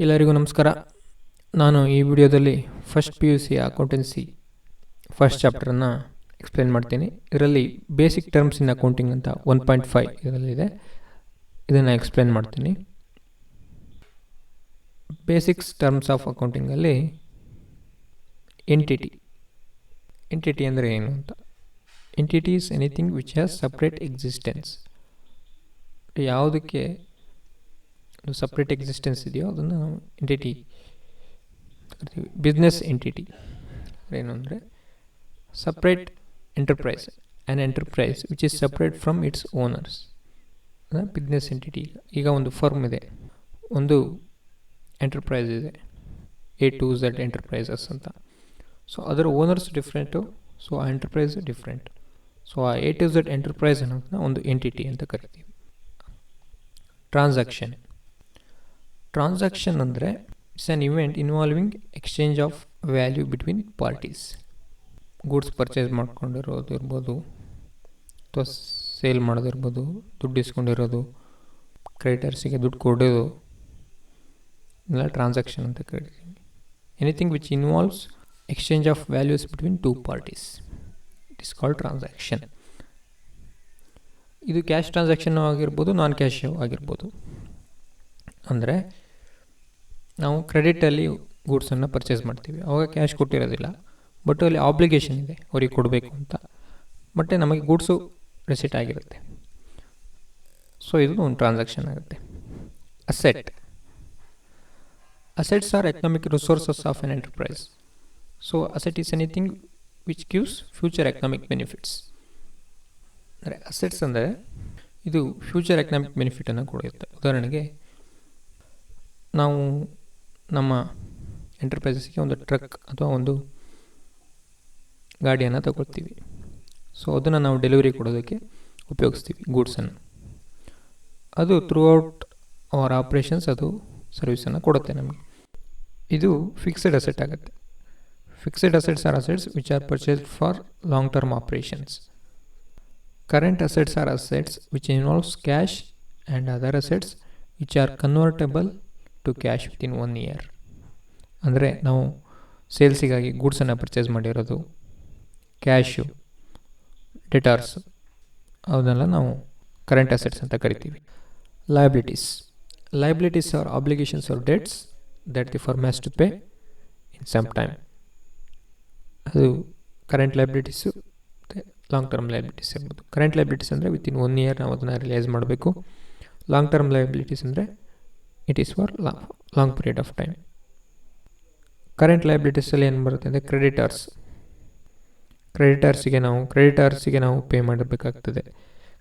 ಎಲ್ಲರಿಗೂ ನಮಸ್ಕಾರ. ನಾನು ಈ ವಿಡಿಯೋದಲ್ಲಿ ಫಸ್ಟ್ PUC ಅಕೌಂಟೆನ್ಸಿ ಫಸ್ಟ್ ಚಾಪ್ಟರನ್ನು ಎಕ್ಸ್ಪ್ಲೇನ್ ಮಾಡ್ತೀನಿ. ಇದರಲ್ಲಿ ಬೇಸಿಕ್ ಟರ್ಮ್ಸ್ ಇನ್ ಅಕೌಂಟಿಂಗ್ ಅಂತ 1.5 ಇದರಲ್ಲಿದೆ. ಇದನ್ನು ಎಕ್ಸ್ಪ್ಲೇನ್ ಮಾಡ್ತೀನಿ. ಬೇಸಿಕ್ಸ್ ಟರ್ಮ್ಸ್ ಆಫ್ ಅಕೌಂಟಿಂಗಲ್ಲಿ ಎಂಟಿಟಿ ಅಂದರೆ ಏನು ಅಂತ. Entity is anything which has separate existence. ಯಾವುದಕ್ಕೆ ಸಪ್ರೇಟ್ ಎಕ್ಸಿಸ್ಟೆನ್ಸ್ ಇದೆಯೋ ಅದನ್ನು ನಾವು ಎಂಟಿಟಿ ಕರಿತೀವಿ. ಬಿಸ್ನೆಸ್ ಎಂಟಿಟಿ ಏನು ಅಂದರೆ separate enterprise, an enterprise which is separate from its owners. Business entity. ಈಗ ಒಂದು ಫರ್ಮ್ ಇದೆ, ಒಂದು ಎಂಟರ್ಪ್ರೈಸ್ ಇದೆ, A to Z ಎಂಟರ್ಪ್ರೈಸಸ್ ಅಂತ. ಸೊ ಅದರ ಓನರ್ಸ್ ಡಿಫ್ರೆಂಟು, ಸೊ ಆ ಎಂಟರ್ಪ್ರೈಸ್ ಡಿಫ್ರೆಂಟ್. ಸೊ ಆ A to Z ಎಂಟರ್ಪ್ರೈಸ್ ಅನ್ನೋದನ್ನ ಒಂದು ಎಂಟಿಟಿ ಅಂತ ಕರಿತೀವಿ. ಟ್ರಾನ್ಸಾಕ್ಷನ್ ಅಂದರೆ it's an event involving exchange of value between parties. Goods purchase ಮಾಡ್ಕೊಂಡಿರೋದು ಇರ್ಬೋದು, ಅಥವಾ ಸೇಲ್ ಮಾಡೋದಿರ್ಬೋದು, ದುಡ್ಡು ಇಸ್ಕೊಂಡಿರೋದು, ಕ್ರೆಡಿಟರ್ಸಿಗೆ ದುಡ್ಡು ಕೊಡೋದು, ಎಲ್ಲ ಟ್ರಾನ್ಸಾಕ್ಷನ್ ಅಂತ ಕರಿತೀವಿ. Anything which involves exchange of values between two parties, it is called transaction. ಇದು ಕ್ಯಾಶ್ ಟ್ರಾನ್ಸಾಕ್ಷನ್ ಆಗಿರ್ಬೋದು, ನಾನ್ ಕ್ಯಾಶ್ ಆಗಿರ್ಬೋದು. ಅಂದರೆ ನಾವು ಕ್ರೆಡಿಟಲ್ಲಿ ಗೂಡ್ಸನ್ನು ಪರ್ಚೇಸ್ ಮಾಡ್ತೀವಿ, ಆವಾಗ ಕ್ಯಾಶ್ ಕೊಟ್ಟಿರೋದಿಲ್ಲ, ಬಟ್ ಅಲ್ಲಿ ಆಬ್ಲಿಗೇಷನ್ ಇದೆ ಅವ್ರಿಗೆ ಕೊಡಬೇಕು ಅಂತ, ಬಟ್ ನಮಗೆ ಗೂಡ್ಸು ರೆಸಿಟ್ ಆಗಿರುತ್ತೆ. ಸೊ ಇದು ಒಂದು ಟ್ರಾನ್ಸಾಕ್ಷನ್ ಆಗುತ್ತೆ. Assets are economic resources of an enterprise. So asset is anything which gives future economic benefits. ಅಂದರೆ ಅಸೆಟ್ಸ್ ಅಂದರೆ ಇದು ಫ್ಯೂಚರ್ ಎಕನಾಮಿಕ್ ಬೆನಿಫಿಟನ್ನು ಕೊಡುತ್ತೆ. ಉದಾಹರಣೆಗೆ ನಾವು ನಮ್ಮ ಎಂಟರ್ಪ್ರೈಸಸ್ಗೆ ಒಂದು ಟ್ರಕ್ ಅಥವಾ ಒಂದು ಗಾಡಿಯನ್ನು ತಗೊಳ್ತೀವಿ. ಸೊ ಅದನ್ನು ನಾವು ಡೆಲಿವರಿ ಕೊಡೋದಕ್ಕೆ ಉಪಯೋಗಿಸ್ತೀವಿ ಗೂಡ್ಸನ್ನು. ಅದು ಥ್ರೂ ಔಟ್ ಅವರ್ ಆಪ್ರೇಷನ್ಸ್ ಅದು ಸರ್ವಿಸನ್ನು ಕೊಡುತ್ತೆ ನಮಗೆ. ಇದು ಫಿಕ್ಸೆಡ್ ಅಸೆಟ್ ಆಗುತ್ತೆ. Fixed assets are assets which are purchased for long term operations. Current assets are assets which involves cash and other assets which are convertible to cash within 1 year. ಅಂದರೆ ನಾವು ಸೇಲ್ಸಿಗಾಗಿ ಗೂಡ್ಸನ್ನು purchase ಮಾಡಿರೋದು, cash, ಡೆಟಾರ್ಸ್, ಅದನ್ನೆಲ್ಲ ನಾವು current assets ಅಂತ ಕರಿತೀವಿ. Liabilities are obligations or debts that the firm has to pay in some time. ಅದು current liabilities ಮತ್ತು long term liabilities ಇರ್ಬೋದು. ಕರೆಂಟ್ ಲಯಬಿಲಿಟೀಸ್ ಅಂದರೆ ವಿತಿನ್ 1 year ನಾವು ಅದನ್ನು ರಿಲೈಸ್ ಮಾಡಬೇಕು. ಲಾಂಗ್ ಟರ್ಮ್ ಲಯಬಿಲಿಟೀಸ್ ಅಂದರೆ it is for long period of time. Current ಲಯಬಿಲಿಟೀಸಲ್ಲಿ ಏನು ಬರುತ್ತೆ ಅಂದರೆ ಕ್ರೆಡಿಟರ್ಸಿಗೆ ನಾವು ಪೇ ಮಾಡಬೇಕಾಗ್ತದೆ.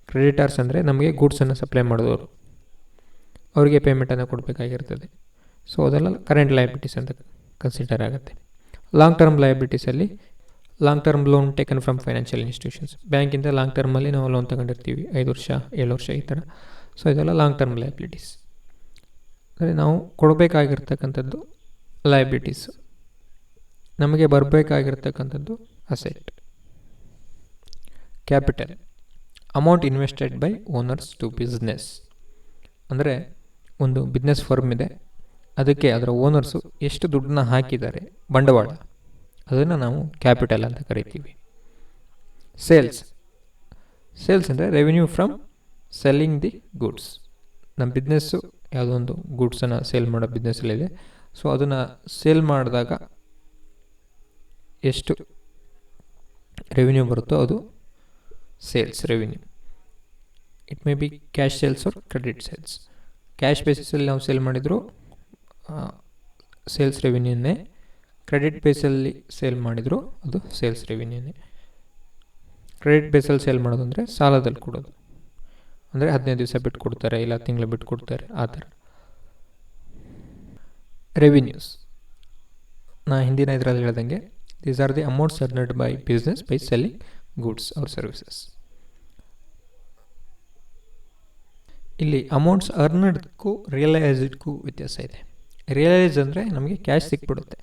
ಕ್ರೆಡಿಟರ್ಸ್ ಅಂದರೆ ನಮಗೆ ಗೂಡ್ಸನ್ನು ಸಪ್ಲೈ ಮಾಡಿದವರು, ಅವರಿಗೆ ಪೇಮೆಂಟನ್ನು ಕೊಡಬೇಕಾಗಿರ್ತದೆ. ಸೊ ಅದೆಲ್ಲ ಕರೆಂಟ್ ಲಯಬಿಲಿಟೀಸ್ ಅಂತ ಕನ್ಸಿಡರ್ ಆಗುತ್ತೆ. ಲಾಂಗ್ ಟರ್ಮ್ ಲಯಬಿಲಿಟೀಸಲ್ಲಿ long term loan taken from financial institutions. ಬ್ಯಾಂಕಿಂದ ಲಾಂಗ್ ಟರ್ಮಲ್ಲಿ ನಾವು ಲೋನ್ ತಗೊಂಡಿರ್ತೀವಿ, 5 ವರ್ಷ 7 ವರ್ಷ ಈ ಥರ. ಸೊ ಇದೆಲ್ಲ ಲಾಂಗ್ ಟರ್ಮ್ ಲಯಬಿಲಿಟೀಸ್. ಅಂದರೆ ನಾವು ಕೊಡಬೇಕಾಗಿರ್ತಕ್ಕಂಥದ್ದು ಲಯಬಿಲಿಟೀಸು, ನಮಗೆ ಬರಬೇಕಾಗಿರ್ತಕ್ಕಂಥದ್ದು asset. Capital amount invested by owners to business. ಅಂದರೆ ಒಂದು ಬಿಸ್ನೆಸ್ ಫರ್ಮ್ ಇದೆ, ಅದಕ್ಕೆ ಅದರ ಓನರ್ಸು ಎಷ್ಟು ದುಡ್ಡನ್ನ ಹಾಕಿದ್ದಾರೆ, ಬಂಡವಾಳ, ಅದನ್ನು ನಾವು ಕ್ಯಾಪಿಟಲ್ ಅಂತ ಕರಿತೀವಿ. ಸೇಲ್ಸ್ ಅಂದರೆ revenue from selling the goods. ನಮ್ಮ ಬಿಸ್ನೆಸ್ಸು ಯಾವುದೋ ಒಂದು ಗೂಡ್ಸನ್ನು ಸೇಲ್ ಮಾಡೋ ಬಿಸ್ನೆಸ್ಸಲ್ಲಿದೆ. ಸೊ ಅದನ್ನು ಸೇಲ್ ಮಾಡಿದಾಗ ಎಷ್ಟು ರೆವಿನ್ಯೂ ಬರುತ್ತೋ ಅದು sales revenue. It may be cash sales or credit sales. Cash ಬೇಸಿಸಲ್ಲಿ ನಾವು ಸೇಲ್ ಮಾಡಿದರೂ ಸೇಲ್ಸ್ ರೆವಿನ್ಯೂನೇ, ಕ್ರೆಡಿಟ್ ಬೇಸಲ್ಲಿ ಸೇಲ್ ಮಾಡಿದರೂ ಅದು ಸೇಲ್ಸ್ ರೆವಿನ್ಯೂನೇ. ಕ್ರೆಡಿಟ್ ಬೇಸಲ್ಲಿ ಸೇಲ್ ಮಾಡೋದು ಅಂದರೆ ಸಾಲದಲ್ಲಿ ಕೊಡೋದು, ಅಂದರೆ 15 ದಿವಸ ಬಿಟ್ಟು ಕೊಡ್ತಾರೆ, ಇಲ್ಲ ತಿಂಗಳು ಬಿಟ್ಟು ಕೊಡ್ತಾರೆ, ಆ ಥರ. ರೆವಿನ್ಯೂಸ್ ನಾ ಹಿಂದಿನ ಇದರಲ್ಲಿ ಹೇಳ್ದಂಗೆ these are the amounts earned by business by selling goods or services. ಇಲ್ಲಿ ಅಮೌಂಟ್ಸ್ ಅರ್ನ್ಡ್ಗೂ ರಿಯಲೈಸ್ಡ್ಗೂ ವ್ಯತ್ಯಾಸ ಇದೆ. ರಿಯಲೈಸ್ ಅಂದರೆ ನಮಗೆ ಕ್ಯಾಶ್ ಸಿಕ್ಬಿಡುತ್ತೆ.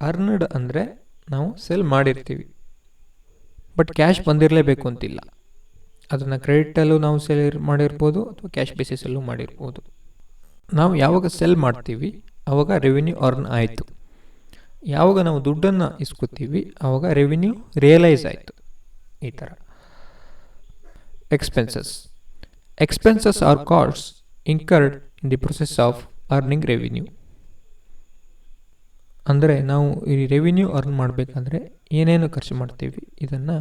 ಅರ್ನ್ಡ್ ಅಂದರೆ ನಾವು ಸೇಲ್ ಮಾಡಿರ್ತೀವಿ, ಬಟ್ ಕ್ಯಾಶ್ ಬಂದಿರಲೇಬೇಕು ಅಂತಿಲ್ಲ. ಅದನ್ನು ಕ್ರೆಡಿಟಲ್ಲೂ ನಾವು ಸೇಲ್ ಮಾಡಿರ್ಬೋದು ಅಥವಾ ಕ್ಯಾಶ್ ಬೇಸಿಸಲ್ಲೂ ಮಾಡಿರ್ಬೋದು. ನಾವು ಯಾವಾಗ ಸೆಲ್ ಮಾಡ್ತೀವಿ ಆವಾಗ ರೆವಿನ್ಯೂ ಅರ್ನ್ ಆಯಿತು. ಯಾವಾಗ ನಾವು ದುಡ್ಡನ್ನು ಇಸ್ಕೊತೀವಿ ಆವಾಗ ರೆವಿನ್ಯೂ ರಿಯಲೈಸ್ ಆಯಿತು. ಈ ಥರ. Expenses. Expenses are costs incurred in the process of earning revenue. ಅಂದರೆ ನಾವು ಈ ರೆವಿನ್ಯೂ ಅರ್ನ್ ಮಾಡಬೇಕಂದ್ರೆ ಏನೇನು ಖರ್ಚು ಮಾಡ್ತೀವಿ ಇದನ್ನು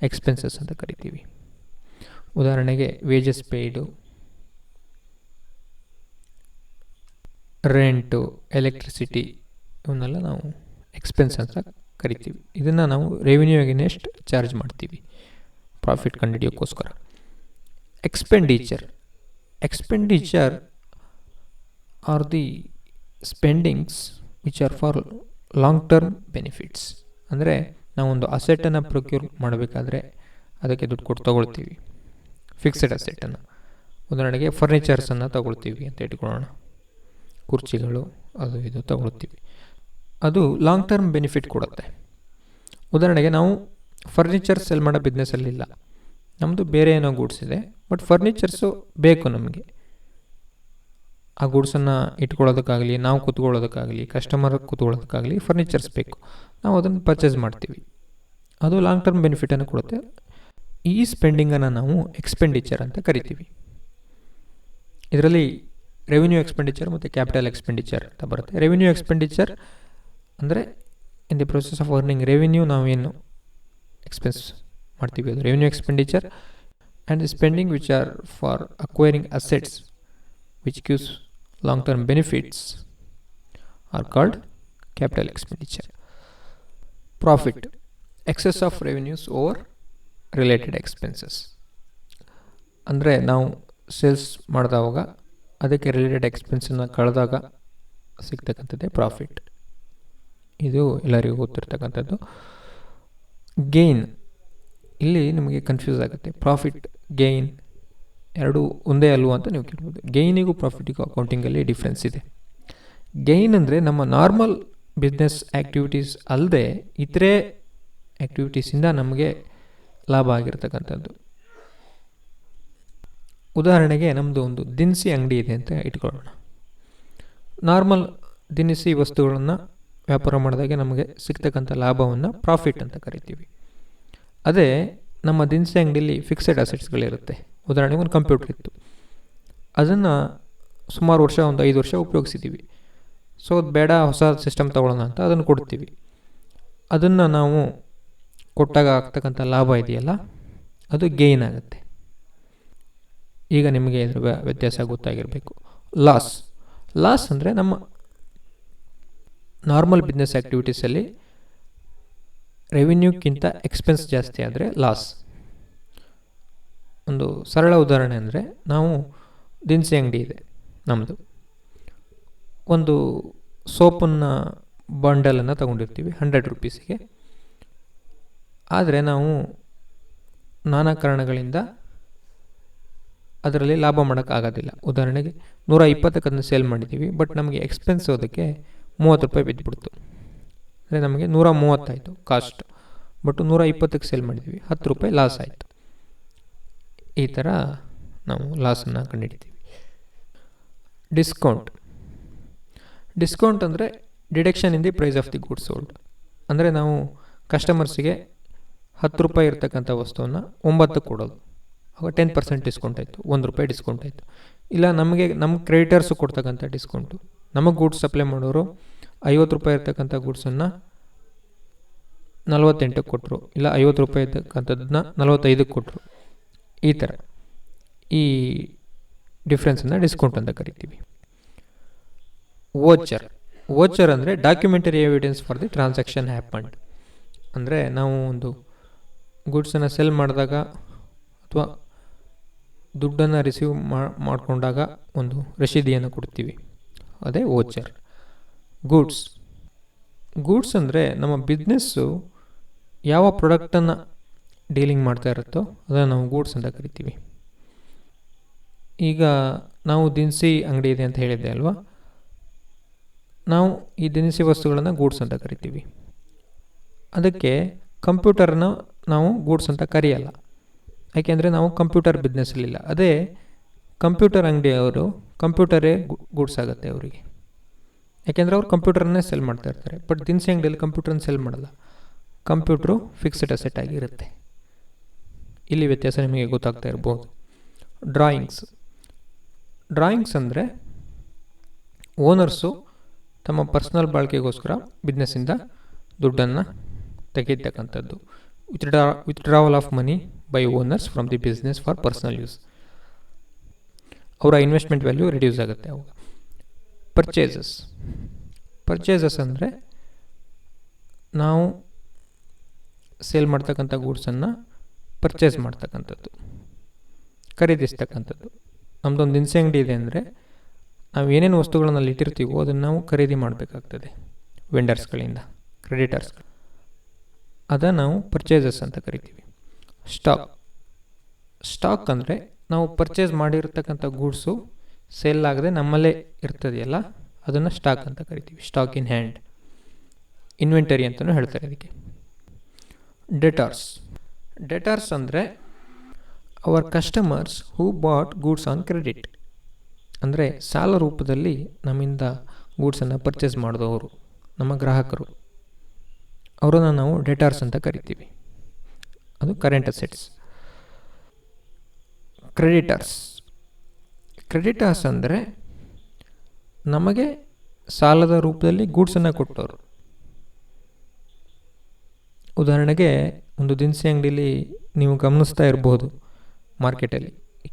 ಎಕ್ಸ್ಪೆನ್ಸಸ್ ಅಂತ ಕರಿತೀವಿ. ಉದಾಹರಣೆಗೆ ವೇಜಸ್ ಪೇಯ್ಡು, ರೆಂಟು, ಎಲೆಕ್ಟ್ರಿಸಿಟಿ, ಇವನ್ನೆಲ್ಲ ನಾವು ಎಕ್ಸ್ಪೆನ್ಸ್ ಅಂತ ಕರಿತೀವಿ. ಇದನ್ನು ನಾವು ರೆವಿನ್ಯೂ ಅಗೇನೆಸ್ಟ್ ಚಾರ್ಜ್ ಮಾಡ್ತೀವಿ ಪ್ರಾಫಿಟ್ ಕಂಡುಹಿಡಿಯೋಕ್ಕೋಸ್ಕರ. Expenditure. Expenditure are the spendings which are for long term benefits. ಅಂದರೆ ನಾವೊಂದು ಅಸೆಟನ್ನು ಪ್ರೊಕ್ಯೂರ್ ಮಾಡಬೇಕಾದ್ರೆ ಅದಕ್ಕೆ ದುಡ್ಡು ಕೊಟ್ಟು ತೊಗೊಳ್ತೀವಿ, ಫಿಕ್ಸೆಡ್ ಅಸೆಟನ್ನು. ಉದಾಹರಣೆಗೆ ಫರ್ನಿಚರ್ಸನ್ನು ತೊಗೊಳ್ತೀವಿ ಅಂತ ಇಟ್ಕೊಳ್ಳೋಣ, ಕುರ್ಚಿಗಳು ಅದು ಇದು ತೊಗೊಳ್ತೀವಿ. ಅದು ಲಾಂಗ್ ಟರ್ಮ್ ಬೆನಿಫಿಟ್ ಕೊಡುತ್ತೆ. ಉದಾಹರಣೆಗೆ ನಾವು ಫರ್ನಿಚರ್ ಸೆಲ್ ಮಾಡೋ ಬಿಸ್ನೆಸ್ಸಲ್ಲಿಲ್ಲ, ನಮ್ಮದು ಬೇರೆ ಏನೋ ಗೂಡ್ಸ್ ಇದೆ, ಬಟ್ ಫರ್ನಿಚರ್ಸು ಬೇಕು ನಮಗೆ. ಆ ಗೂಡ್ಸನ್ನು ಇಟ್ಕೊಳ್ಳೋದಕ್ಕಾಗಲಿ, ನಾವು ಕೂತ್ಕೊಳ್ಳೋದಕ್ಕಾಗಲಿ, ಕಸ್ಟಮರ್ ಕೂತ್ಕೊಳ್ಳೋದಕ್ಕಾಗಲಿ ಫರ್ನಿಚರ್ಸ್ ಬೇಕು. ನಾವು ಅದನ್ನು ಪರ್ಚೇಸ್ ಮಾಡ್ತೀವಿ. ಅದು ಲಾಂಗ್ ಟರ್ಮ್ ಬೆನಿಫಿಟನ್ನು ಕೊಡುತ್ತೆ. ಈ ಸ್ಪೆಂಡಿಂಗನ್ನು ನಾವು ಎಕ್ಸ್ಪೆಂಡಿಚರ್ ಅಂತ ಕರಿತೀವಿ. ಇದರಲ್ಲಿ ರೆವಿನ್ಯೂ ಎಕ್ಸ್ಪೆಂಡಿಚರ್ ಮತ್ತು ಕ್ಯಾಪಿಟಲ್ ಎಕ್ಸ್ಪೆಂಡಿಚರ್ ಅಂತ ಬರುತ್ತೆ. ರೆವಿನ್ಯೂ ಎಕ್ಸ್ಪೆಂಡಿಚರ್ ಅಂದರೆ ಇನ್ the process of earning revenue ನಾವೇನು ಎಕ್ಸ್ಪೆನ್ಸ್ ಮಾಡ್ತೀವಿ ಅದು revenue expenditure. And the spending which are for acquiring assets which gives long term benefits are called capital expenditure. Profit. Excess of revenues over related expenses. ಅಂದರೆ ನಾವು sales ಮಾಡಿದವಾಗ ಅದಕ್ಕೆ related ಎಕ್ಸ್ಪೆನ್ಸನ್ನು ಕಳೆದಾಗ ಸಿಗ್ತಕ್ಕಂಥದ್ದೇ profit. ಇದು ಎಲ್ಲರಿಗೂ ಗೊತ್ತಿರ್ತಕ್ಕಂಥದ್ದು. Gain. ಇಲ್ಲಿ ನಿಮಗೆ confuse ಆಗುತ್ತೆ. Profit, gain ಎರಡು ಒಂದೇ ಅಲ್ವ ಅಂತ ನೀವು ಕೇಳ್ಬೋದು. ಗೈನಿಗೂ ಪ್ರಾಫಿಟಿಗೂ ಅಕೌಂಟಿಂಗಲ್ಲಿ ಡಿಫ್ರೆನ್ಸ್ ಇದೆ. ಗೈನ್ ಅಂದರೆ ನಮ್ಮ ನಾರ್ಮಲ್ ಬಿಸ್ನೆಸ್ ಆ್ಯಕ್ಟಿವಿಟೀಸ್ ಅಲ್ಲದೆ ಇತರೆ ಆ್ಯಕ್ಟಿವಿಟೀಸಿಂದ ನಮಗೆ ಲಾಭ ಆಗಿರ್ತಕ್ಕಂಥದ್ದು. ಉದಾಹರಣೆಗೆ ನಮ್ಮದು ಒಂದು ದಿನಸಿ ಅಂಗಡಿ ಇದೆ ಅಂತ ಇಟ್ಕೊಳ್ಳೋಣ. ನಾರ್ಮಲ್ ದಿನಸಿ ವಸ್ತುಗಳನ್ನು ವ್ಯಾಪಾರ ಮಾಡಿದಾಗೆ ನಮಗೆ ಸಿಗ್ತಕ್ಕಂಥ ಲಾಭವನ್ನು ಪ್ರಾಫಿಟ್ ಅಂತ ಕರಿತೀವಿ. ಅದೇ ನಮ್ಮ ದಿನಸಿ ಅಂಗಡಿಯಲ್ಲಿ ಫಿಕ್ಸೆಡ್ ಅಸೆಟ್ಸ್ಗಳಿರುತ್ತೆ. ಉದಾಹರಣೆಗೆ ಒಂದು ಕಂಪ್ಯೂಟರ್ ಇತ್ತು, ಅದನ್ನು ಸುಮಾರು ವರ್ಷ, ಒಂದು 5 ವರ್ಷ ಉಪಯೋಗಿಸಿದ್ದೀವಿ. ಸೊ ಅದು ಬೇಡ, ಹೊಸ ಸಿಸ್ಟಮ್ ತೊಗೊಳ್ಳೋಣ ಅಂತ ಅದನ್ನು ಕೊಡ್ತೀವಿ. ಅದನ್ನು ನಾವು ಕೊಟ್ಟಾಗ ಆಗ್ತಕ್ಕಂಥ ಲಾಭ ಇದೆಯಲ್ಲ, ಅದು ಗೇನ್ ಆಗುತ್ತೆ. ಈಗ ನಿಮಗೆ ಇದರ ವ್ಯತ್ಯಾಸ ಗೊತ್ತಾಗಿರಬೇಕು. ಲಾಸ್. ಲಾಸ್ ಅಂದರೆ ನಮ್ಮ ನಾರ್ಮಲ್ ಬಿಸ್ನೆಸ್ ಆ್ಯಕ್ಟಿವಿಟೀಸಲ್ಲಿ ರೆವಿನ್ಯೂಕ್ಕಿಂತ ಎಕ್ಸ್ಪೆನ್ಸ್ ಜಾಸ್ತಿ ಆದರೆ ಲಾಸ್. ಒಂದು ಸರಳ ಉದಾಹರಣೆ ಅಂದರೆ, ನಾವು ದಿನಸಿ ಅಂಗಡಿ ಇದೆ ನಮ್ಮದು. ಒಂದು ಸೋಪನ್ನು ಬಂಡಲನ್ನು ತೊಗೊಂಡಿರ್ತೀವಿ 100 ರೂಪೀಸಿಗೆ. ಆದರೆ ನಾವು ನಾನಾ ಕಾರಣಗಳಿಂದ ಅದರಲ್ಲಿ ಲಾಭ ಮಾಡೋಕ್ಕಾಗೋದಿಲ್ಲ. ಉದಾಹರಣೆಗೆ 120ಕ್ಕೆ ಅದನ್ನು ಸೇಲ್ ಮಾಡಿದ್ದೀವಿ, ಬಟ್ ನಮಗೆ ಎಕ್ಸ್ಪೆನ್ಸ್ ಅದಕ್ಕೆ 30 ರೂಪಾಯಿ ಬಿದ್ದುಬಿಡ್ತು. ಅಂದರೆ ನಮಗೆ 130 ಆಯಿತು ಕಾಸ್ಟ್, ಬಟ್ 120ಕ್ಕೆ ಸೇಲ್ ಮಾಡಿದ್ದೀವಿ, 10 ರೂಪಾಯಿ ಲಾಸ್ ಆಯಿತು. ಈ ಥರ ನಾವು ಲಾಸನ್ನು ಕಂಡುಹಿಡಿತೀವಿ. ಡಿಸ್ಕೌಂಟ್. ಡಿಸ್ಕೌಂಟ್ ಅಂದರೆ deduction in the price of the goods sold. ಅಂದರೆ ನಾವು ಕಸ್ಟಮರ್ಸಿಗೆ 10 ರೂಪಾಯಿ ಇರ್ತಕ್ಕಂಥ ವಸ್ತುವನ್ನು 9ಕ್ಕೆ ಕೊಡೋದು. ಆವಾಗ 10% ಡಿಸ್ಕೌಂಟ್ ಆಯಿತು, 1 ರೂಪಾಯಿ ಡಿಸ್ಕೌಂಟ್ ಆಯಿತು. ಇಲ್ಲ ನಮಗೆ ನಮ್ಮ ಕ್ರೆಡಿಟರ್ಸು ಕೊಡ್ತಕ್ಕಂಥ ಡಿಸ್ಕೌಂಟು. ನಮಗೆ ಗೂಡ್ಸ್ ಸಪ್ಲೈ ಮಾಡೋರು 50 ರೂಪಾಯಿ ಇರ್ತಕ್ಕಂಥ ಗೂಡ್ಸನ್ನು 48ಕ್ಕೆ ಕೊಟ್ಟರು, ಇಲ್ಲ 50 ರೂಪಾಯಿ ಇರ್ತಕ್ಕಂಥದ್ದನ್ನ 45ಕ್ಕೆ ಕೊಟ್ಟರು. ಈ ಥರ ಈ ಡಿಫ್ರೆನ್ಸನ್ನು ಡಿಸ್ಕೌಂಟ್ ಅಂತ ಕರಿತೀವಿ. ವೋಚರ್. ವೋಚರ್ ಅಂದರೆ documentary evidence for the transaction happened. ಅಂದರೆ ನಾವು ಒಂದು ಗೂಡ್ಸನ್ನು ಸೆಲ್ ಮಾಡಿದಾಗ ಅಥವಾ ದುಡ್ಡನ್ನು ರಿಸೀವ್ ಮಾಡಿಕೊಂಡಾಗ ಒಂದು ರಸೀದಿಯನ್ನು ಕೊಡ್ತೀವಿ, ಅದೇ ವೋಚರ್. ಗೂಡ್ಸ್. ಗೂಡ್ಸ್ ಅಂದರೆ ನಮ್ಮ ಬಿಸ್ನೆಸ್ಸು ಯಾವ ಪ್ರಾಡಕ್ಟನ್ನು ಡೀಲಿಂಗ್ ಮಾಡ್ತಾ ಇರುತ್ತೋ ಅದನ್ನು ನಾವು ಗೂಡ್ಸ್ ಅಂತ ಕರಿತೀವಿ. ಈಗ ನಾವು ದಿನಸಿ ಅಂಗಡಿ ಇದೆ ಅಂತ ಹೇಳಿದ್ದೆ ಅಲ್ವಾ, ನಾವು ಈ ದಿನಸಿ ವಸ್ತುಗಳನ್ನು ಗೂಡ್ಸ್ ಅಂತ ಕರಿತೀವಿ. ಅದಕ್ಕೆ ಕಂಪ್ಯೂಟರ್ನ ನಾವು ಗೂಡ್ಸ್ ಅಂತ ಕರೆಯಲ್ಲ, ಯಾಕೆಂದರೆ ನಾವು ಕಂಪ್ಯೂಟರ್ ಬಿಸ್ನೆಸ್ಸಲ್ಲಿಲ್ಲ. ಅದೇ ಕಂಪ್ಯೂಟರ್ ಅಂಗಡಿಯವರು ಕಂಪ್ಯೂಟರೇ ಗೂಡ್ಸ್ ಆಗುತ್ತೆ ಅವರಿಗೆ, ಯಾಕೆಂದರೆ ಅವ್ರು ಕಂಪ್ಯೂಟರನ್ನೇ ಸೆಲ್ ಮಾಡ್ತಾ ಇರ್ತಾರೆ. ಬಟ್ ದಿನಸಿ ಅಂಗಡಿಯಲ್ಲಿ ಕಂಪ್ಯೂಟರ್ನ ಸೆಲ್ ಮಾಡಲ್ಲ, ಕಂಪ್ಯೂಟ್ರು ಫಿಕ್ಸ್ಡ್ ಅಸೆಟ್ ಆಗಿರುತ್ತೆ. ಇಲ್ಲಿ ವ್ಯತ್ಯಾಸ ನಿಮಗೆ ಗೊತ್ತಾಗ್ತಾ ಇರ್ಬೋದು. ಡ್ರಾಯಿಂಗ್ಸ್ ಅಂದರೆ ಓನರ್ಸು ತಮ್ಮ ಪರ್ಸ್ನಲ್ ಬಳಕೆಗೋಸ್ಕರ ಬಿಸ್ನೆಸ್ಸಿಂದ ದುಡ್ಡನ್ನು ತೆಗೆಯತಕ್ಕಂಥದ್ದು. Withdrawal of money by owners from the business for personal use. ಅವರ ಇನ್ವೆಸ್ಟ್ಮೆಂಟ್ ವ್ಯಾಲ್ಯೂ ರಿಡ್ಯೂಸ್ ಆಗುತ್ತೆ ಅವಾಗ. ಪರ್ಚೇಸಸ್ ಅಂದರೆ ನಾವು ಸೇಲ್ ಮಾಡ್ತಕ್ಕಂಥ ಗೂಡ್ಸನ್ನು ಪರ್ಚೇಸ್ ಮಾಡ್ತಕ್ಕಂಥದ್ದು, ಖರೀದಿಸ್ತಕ್ಕಂಥದ್ದು. ನಮ್ಮದೊಂದು ದಿನಸಿ ಅಂಗಡಿ ಇದೆ ಅಂದರೆ ನಾವು ಏನೇನು ವಸ್ತುಗಳನ್ನು ಅಲ್ಲಿ ಇಟ್ಟಿರ್ತೀವೋ ಅದನ್ನು ನಾವು ಖರೀದಿ ಮಾಡಬೇಕಾಗ್ತದೆ ವೆಂಡರ್ಸ್ಗಳಿಂದ, ಕ್ರೆಡಿಟರ್ಸ್. ಅದನ್ನು ನಾವು ಪರ್ಚೇಸಸ್ ಅಂತ ಕರಿತೀವಿ. ಸ್ಟಾಕ್ ಅಂದರೆ ನಾವು ಪರ್ಚೇಸ್ ಮಾಡಿರ್ತಕ್ಕಂಥ ಗೂಡ್ಸು ಸೇಲ್ ಆಗದೆ ನಮ್ಮಲ್ಲೇ ಇರ್ತದೆಯಲ್ಲ, ಅದನ್ನು ಸ್ಟಾಕ್ ಅಂತ ಕರಿತೀವಿ. ಸ್ಟಾಕ್ ಇನ್ ಹ್ಯಾಂಡ್, ಇನ್ವೆಂಟರಿ ಅಂತಲೂ ಹೇಳ್ತಾರೆ ಅದಕ್ಕೆ. ಡೆಟಾರ್ಸ್ ಅಂದರೆ our customers who bought goods on credit. ಅಂದರೆ ಸಾಲ ರೂಪದಲ್ಲಿ ನಮ್ಮಿಂದ ಗೂಡ್ಸನ್ನು ಪರ್ಚೇಸ್ ಮಾಡಿದವರು, ನಮ್ಮ ಗ್ರಾಹಕರು, ಅವರನ್ನು ನಾವು ಡೆಟಾರ್ಸ್ ಅಂತ ಕರಿತೀವಿ. ಅದು ಕರೆಂಟ್ ಅಸೆಟ್ಸ್. ಕ್ರೆಡಿಟರ್ಸ್ ಅಂದರೆ ನಮಗೆ ಸಾಲದ ರೂಪದಲ್ಲಿ ಗೂಡ್ಸನ್ನು ಕೊಟ್ಟವರು. ಉದಾಹರಣೆಗೆ ಒಂದು ದಿನಸಿ ಅಂಗಡಿಯಲ್ಲಿ ನೀವು ಗಮನಿಸ್ತಾ ಇರ್ಬೋದು, ಮಾರ್ಕೆಟಲ್ಲಿ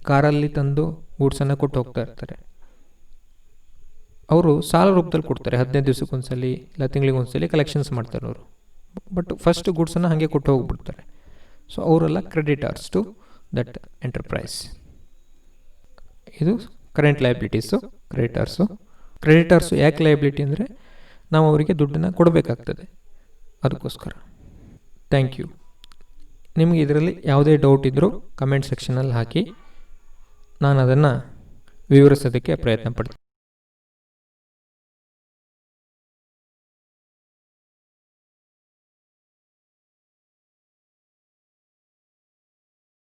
ಕಾರಲ್ಲಿ ತಂದು ಗೂಡ್ಸನ್ನು ಕೊಟ್ಟು ಹೋಗ್ತಾ ಇರ್ತಾರೆ. ಅವರು ಸಾಲ ರೂಪದಲ್ಲಿ ಕೊಡ್ತಾರೆ, 15 ದಿವಸಕ್ಕೊಂದ್ಸಲಿ ಇಲ್ಲ ತಿಂಗಳಿಗೊಂದ್ಸಲಿ ಕಲೆಕ್ಷನ್ಸ್ ಮಾಡ್ತಾರೆ ಅವರು. ಬಟ್ ಫಸ್ಟ್ ಗೂಡ್ಸನ್ನು ಹಾಗೆ ಕೊಟ್ಟು ಹೋಗ್ಬಿಡ್ತಾರೆ. ಸೊ ಅವರೆಲ್ಲ ಕ್ರೆಡಿಟರ್ಸ್ ಟು ದಟ್ ಎಂಟರ್ಪ್ರೈಸ್. ಇದು ಕರೆಂಟ್ ಲಯಬಿಲಿಟೀಸು. ಕ್ರೆಡಿಟರ್ಸು ಯಾಕೆ ಲಯಬಿಲಿಟಿ ಅಂದರೆ ನಾವು ಅವರಿಗೆ ದುಡ್ಡನ್ನು ಕೊಡಬೇಕಾಗ್ತದೆ, ಅದಕ್ಕೋಸ್ಕರ. Thank you. ನಿಮಗೆ ಇದರಲ್ಲಿ ಯಾವುದೇ ಡೌಟ್ ಇದ್ದರೂ ಕಮೆಂಟ್ ಸೆಕ್ಷನಲ್ಲಿ ಹಾಕಿ, ನಾನು ಅದನ್ನು ವಿವರಿಸೋದಕ್ಕೆ ಪ್ರಯತ್ನ ಪಡ್ತೀನಿ.